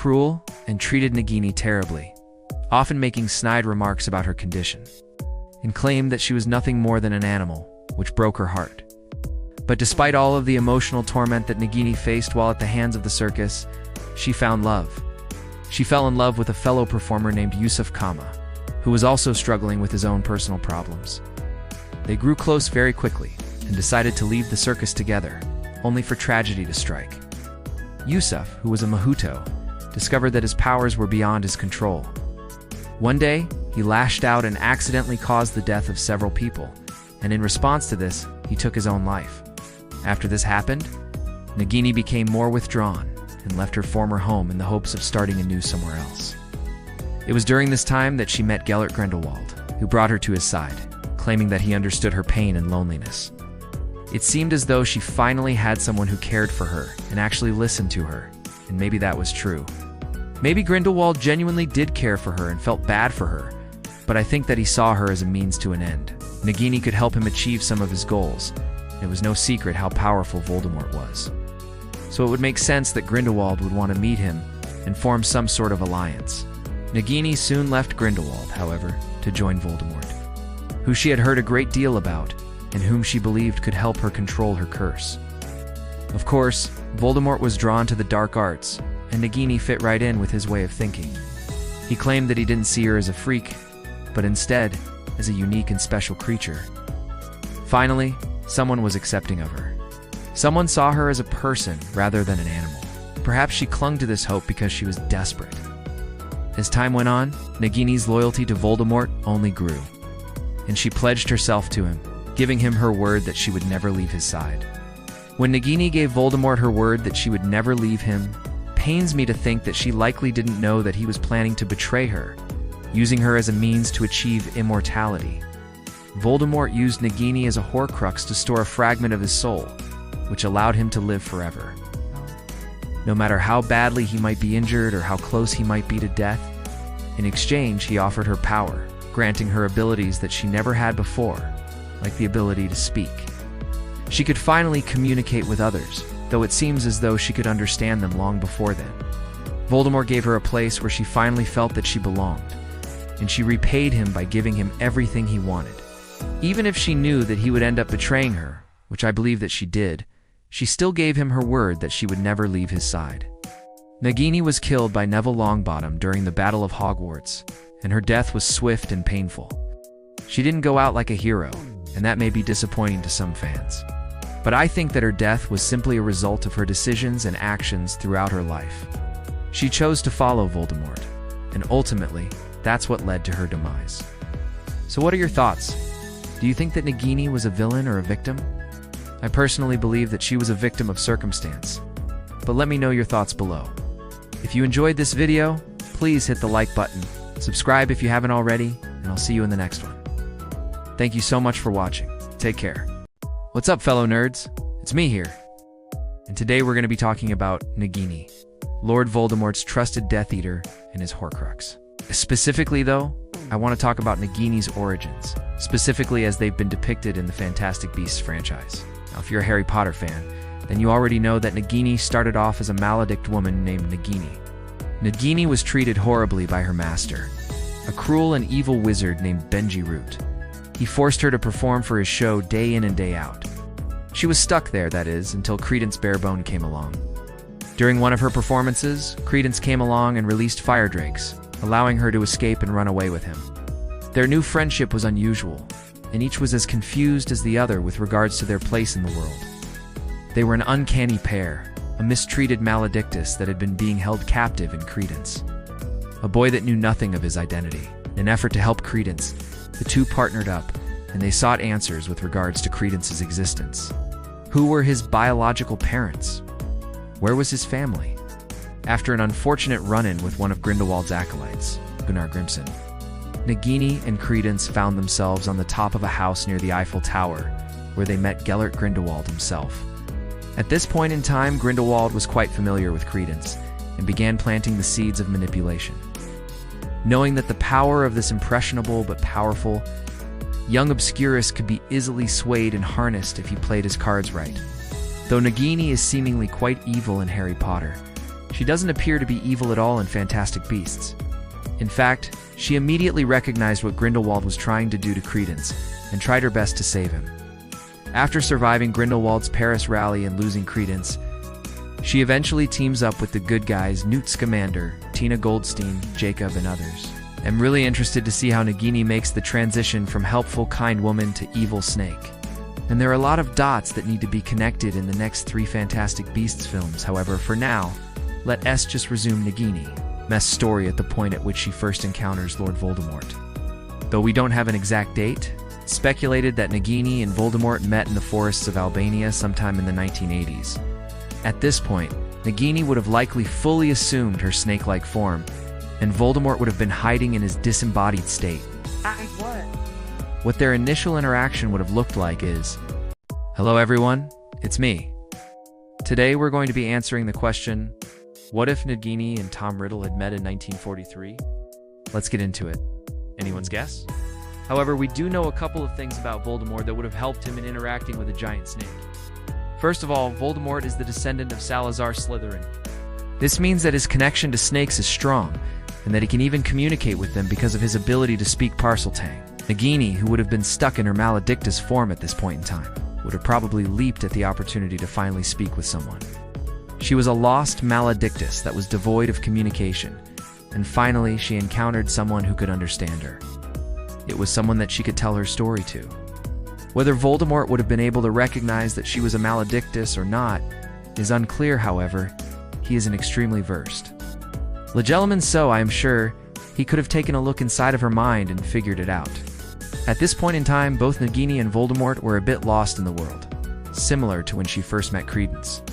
cruel and treated Nagini terribly, often making snide remarks about her condition, and claimed that she was nothing more than an animal, which broke her heart. But despite all of the emotional torment that Nagini faced while at the hands of the circus, she found love. She fell in love with a fellow performer named Yusuf Kama, who was also struggling with his own personal problems. They grew close very quickly and decided to leave the circus together, only for tragedy to strike. Yusuf, who was a Mahuto, discovered that his powers were beyond his control. One day, he lashed out and accidentally caused the death of several people, and in response to this, he took his own life. After this happened, Nagini became more withdrawn and left her former home in the hopes of starting anew somewhere else. It was during this time that she met Gellert Grindelwald, who brought her to his side, claiming that he understood her pain and loneliness. It seemed as though she finally had someone who cared for her and actually listened to her, and maybe that was true. Maybe Grindelwald genuinely did care for her and felt bad for her, but I think that he saw her as a means to an end. Nagini could help him achieve some of his goals. It was no secret how powerful Voldemort was. So it would make sense that Grindelwald would want to meet him and form some sort of alliance. Nagini soon left Grindelwald, however, to join Voldemort, who she had heard a great deal about and whom she believed could help her control her curse. Of course, Voldemort was drawn to the dark arts, and Nagini fit right in with his way of thinking. He claimed that he didn't see her as a freak, but instead as a unique and special creature. Finally, someone was accepting of her. Someone saw her as a person rather than an animal. Perhaps she clung to this hope because she was desperate. As time went on, Nagini's loyalty to Voldemort only grew, and she pledged herself to him, giving him her word that she would never leave his side. When Nagini gave Voldemort her word that she would never leave him, pains me to think that she likely didn't know that he was planning to betray her, using her as a means to achieve immortality. Voldemort used Nagini as a Horcrux to store a fragment of his soul, which allowed him to live forever. No matter how badly he might be injured or how close he might be to death, in exchange he offered her power, granting her abilities that she never had before, like the ability to speak. She could finally communicate with others, though it seems as though she could understand them long before then. Voldemort gave her a place where she finally felt that she belonged, and she repaid him by giving him everything he wanted. Even if she knew that he would end up betraying her, which I believe that she did, she still gave him her word that she would never leave his side. Nagini was killed by Neville Longbottom during the Battle of Hogwarts, and her death was swift and painful. She didn't go out like a hero, and that may be disappointing to some fans. But I think that her death was simply a result of her decisions and actions throughout her life. She chose to follow Voldemort, and ultimately, that's what led to her demise. So what are your thoughts? Do you think that Nagini was a villain or a victim? I personally believe that she was a victim of circumstance, but let me know your thoughts below. If you enjoyed this video, please hit the like button, subscribe if you haven't already, and I'll see you in the next one. Thank you so much for watching. Take care. What's up, fellow nerds? It's me here. And today we're going to be talking about Nagini, Lord Voldemort's trusted Death Eater and his Horcrux. Specifically though, I want to talk about Nagini's origins, specifically as they've been depicted in the Fantastic Beasts franchise. Now, if you're a Harry Potter fan, then you already know that Nagini started off as a maledict woman named Nagini. Nagini was treated horribly by her master, a cruel and evil wizard named Benji Root. He forced her to perform for his show day in and day out. She was stuck there, that is, until Credence Barebone came along. During one of her performances, Credence came along and released fire drakes, allowing her to escape and run away with him. Their new friendship was unusual, and each was as confused as the other with regards to their place in the world. They were an uncanny pair, a mistreated maledictus that had been being held captive in Credence. A boy that knew nothing of his identity. In an effort to help Credence, the two partnered up, and they sought answers with regards to Credence's existence. Who were his biological parents? Where was his family? After an unfortunate run-in with one of Grindelwald's acolytes, Gunnar Grimson, Nagini and Credence found themselves on the top of a house near the Eiffel Tower, where they met Gellert Grindelwald himself. At this point in time, Grindelwald was quite familiar with Credence and began planting the seeds of manipulation. Knowing that the power of this impressionable but powerful young obscurus could be easily swayed and harnessed if he played his cards right. Though Nagini is seemingly quite evil in Harry Potter, She doesn't appear to be evil at all in Fantastic Beasts. In fact, she immediately recognized what Grindelwald was trying to do to Credence and tried her best to save him. After surviving Grindelwald's Paris rally and losing Credence, she eventually teams up with the good guys Newt Scamander, Tina Goldstein, Jacob, and others. I'm really interested to see how Nagini makes the transition from helpful, kind woman to evil snake. And there are a lot of dots that need to be connected in the next 3 Fantastic Beasts films. However, for now, let us just resume Nagini's story at the point at which she first encounters Lord Voldemort. Though we don't have an exact date, it's speculated that Nagini and Voldemort met in the forests of Albania sometime in the 1980s. At this point, Nagini would have likely fully assumed her snake-like form, and Voldemort would have been hiding in his disembodied state. What their initial interaction would have looked like is, "Hello everyone, it's me." Today we're going to be answering the question, what if Nagini and Tom Riddle had met in 1943? Let's get into it. Anyone's guess? However, we do know a couple of things about Voldemort that would have helped him in interacting with a giant snake. First of all, Voldemort is the descendant of Salazar Slytherin. This means that his connection to snakes is strong, and that he can even communicate with them because of his ability to speak Parseltang. Nagini, who would have been stuck in her maledictus form at this point in time, would have probably leaped at the opportunity to finally speak with someone. She was a lost maledictus that was devoid of communication, and finally she encountered someone who could understand her. It was someone that she could tell her story to. Whether Voldemort would have been able to recognize that she was a maledictus or not is unclear. However, he is an extremely versed legilimens, so I am sure he could have taken a look inside of her mind and figured it out. At this point in time, both Nagini and Voldemort were a bit lost in the world, similar to when she first met Credence.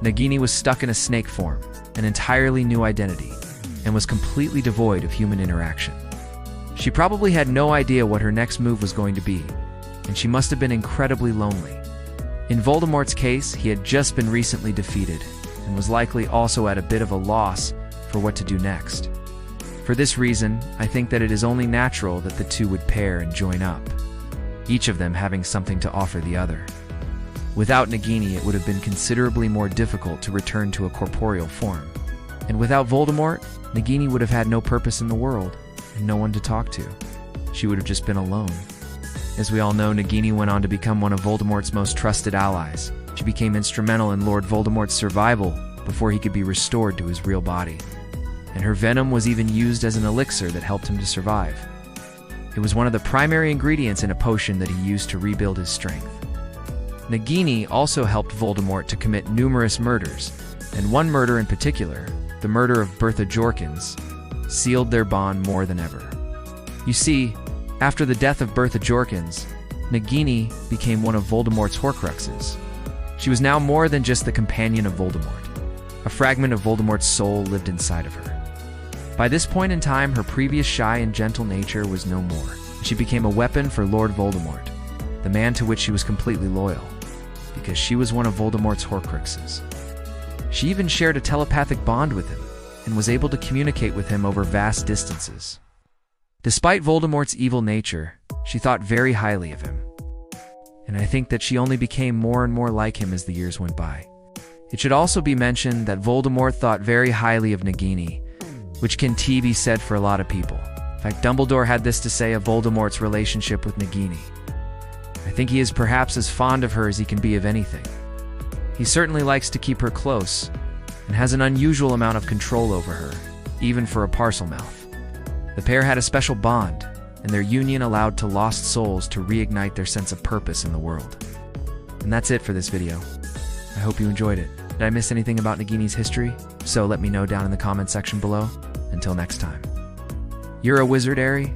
Nagini was stuck in a snake form, an entirely new identity, and was completely devoid of human interaction. She probably had no idea what her next move was going to be, and she must have been incredibly lonely. In Voldemort's case, he had just been recently defeated, and was likely also at a bit of a loss for what to do next. For this reason, I think that it is only natural that the two would pair and join up, each of them having something to offer the other. Without Nagini, it would have been considerably more difficult to return to a corporeal form. And without Voldemort, Nagini would have had no purpose in the world, and no one to talk to. She would have just been alone. As we all know, Nagini went on to become one of Voldemort's most trusted allies. She became instrumental in Lord Voldemort's survival before he could be restored to his real body. And her venom was even used as an elixir that helped him to survive. It was one of the primary ingredients in a potion that he used to rebuild his strength. Nagini also helped Voldemort to commit numerous murders, and one murder in particular, the murder of Bertha Jorkins, sealed their bond more than ever. You see, after the death of Bertha Jorkins, Nagini became one of Voldemort's Horcruxes. She was now more than just the companion of Voldemort. A fragment of Voldemort's soul lived inside of her. By this point in time, her previous shy and gentle nature was no more. She became a weapon for Lord Voldemort, the man to which she was completely loyal, because she was one of Voldemort's Horcruxes. She even shared a telepathic bond with him, and was able to communicate with him over vast distances. Despite Voldemort's evil nature, she thought very highly of him. And I think that she only became more and more like him as the years went by. It should also be mentioned that Voldemort thought very highly of Nagini, which can be said for a lot of people. In fact, Dumbledore had this to say of Voldemort's relationship with Nagini. I think he is perhaps as fond of her as he can be of anything. He certainly likes to keep her close, and has an unusual amount of control over her, even for a Parselmouth. The pair had a special bond, and their union allowed to lost souls to reignite their sense of purpose in the world. And that's it for this video. I hope you enjoyed it. Did I miss anything about Nagini's history? If so, let me know down in the comment section below. Until next time. You're a wizard, Ari?